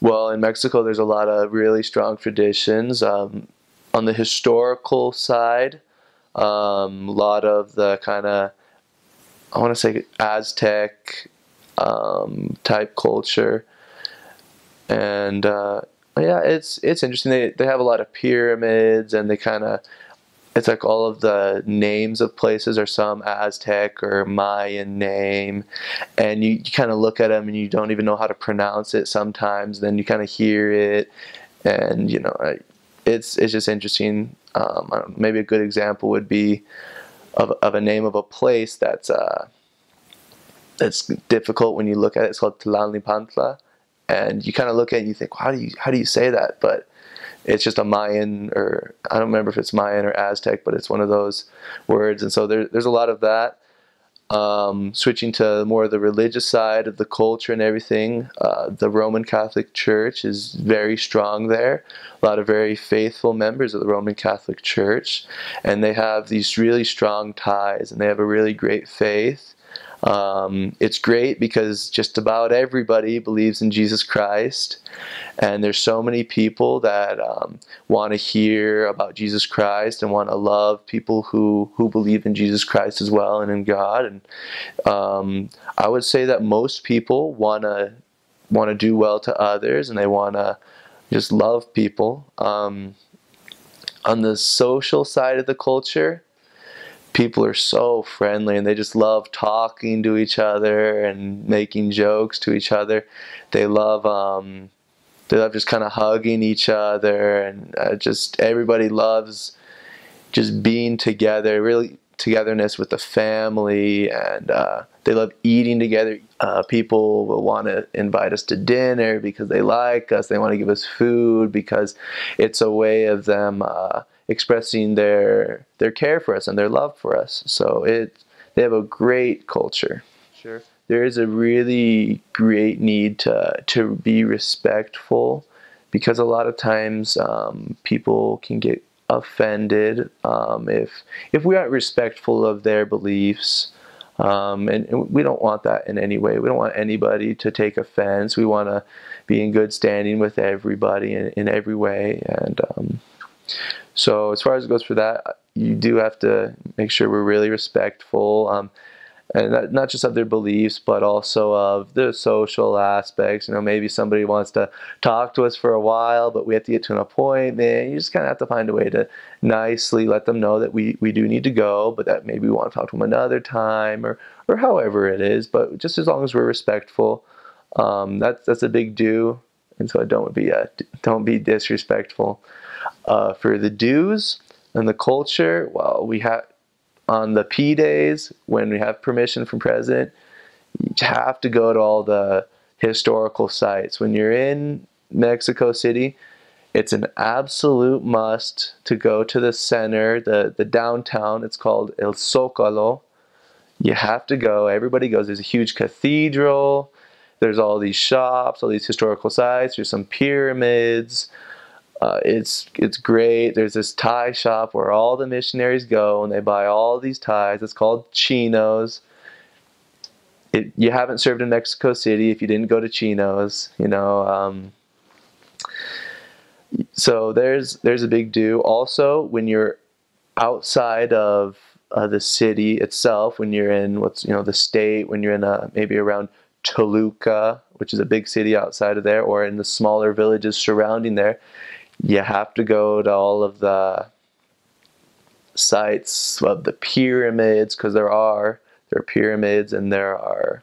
Well, in Mexico, there's a lot of really strong traditions. On the historical side, a lot of the kind of, I want to say, Aztec type culture, and yeah, it's interesting. They have a lot of pyramids, and they kind of, it's like all of the names of places are some Aztec or Mayan name, and you kind of look at them and you don't even know how to pronounce it sometimes. Then you kind of hear it, and it's just interesting. I don't know, maybe a good example would be of a name of a place that's difficult when you look at it. It's called Tlalnepantla, and you kind of look at it and you think, well, how do you say that? But it's just a Mayan, or I don't remember if it's Mayan or Aztec, but it's one of those words. And so there's a lot of that. Switching to more of the religious side of the culture and everything, the Roman Catholic Church is very strong there. A lot of very faithful members of the Roman Catholic Church, and they have these really strong ties, and they have a really great faith. It's great because just about everybody believes in Jesus Christ, and there's so many people that want to hear about Jesus Christ and want to love people who believe in Jesus Christ as well and in God. And I would say that most people want to do well to others, and they want to just love people. On the social side of the culture, people are so friendly, and they just love talking to each other and making jokes to each other. They love just kind of hugging each other, and just everybody loves just being together, really togetherness with the family, and they love eating together. People will want to invite us to dinner because they like us. They want to give us food because it's a way of them expressing their care for us and their love for us. So they have a great culture. Sure. There is a really great need to be respectful, because a lot of times people can get offended if we aren't respectful of their beliefs. And we don't want that in any way. We don't want anybody to take offense. We want to be in good standing with everybody in every way. And so as far as it goes for that, you do have to make sure we're really respectful. And not just of their beliefs, but also of the social aspects. Maybe somebody wants to talk to us for a while, but we have to get to an appointment. You just kind of have to find a way to nicely let them know that we do need to go, but that maybe we want to talk to them another time, or however it is. But just as long as we're respectful, that's a big do. And so don't be disrespectful. For the do's and the culture, well, we have, on the P days, when we have permission from President, you have to go to all the historical sites. When you're in Mexico City, it's an absolute must to go to the center, the downtown. It's called El Zócalo. You have to go. Everybody goes. There's a huge cathedral. There's all these shops, all these historical sites. There's some pyramids. It's great. There's this tie shop where all the missionaries go, and they buy all these ties. It's called Chinos. You haven't served in Mexico City if you didn't go to Chinos, So there's a big do. Also, when you're outside of the city itself, when you're in the state, when you're in maybe around Toluca, which is a big city outside of there, or in the smaller villages surrounding there, you have to go to all of the sites of the pyramids, because there are pyramids, and there are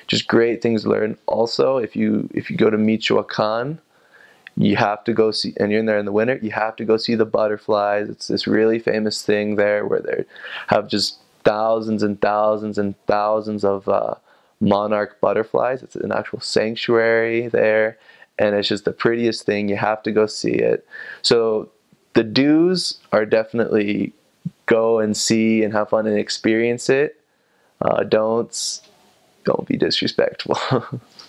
just great things to learn. Also, if you go to Michoacan, you have to go see, and you're in there in the winter, you have to go see the butterflies. It's this really famous thing there where they have just thousands and thousands and thousands of monarch butterflies. It's an actual sanctuary there, and it's just the prettiest thing. You have to go see it. So the do's are definitely go and see and have fun and experience it. Don't be disrespectful.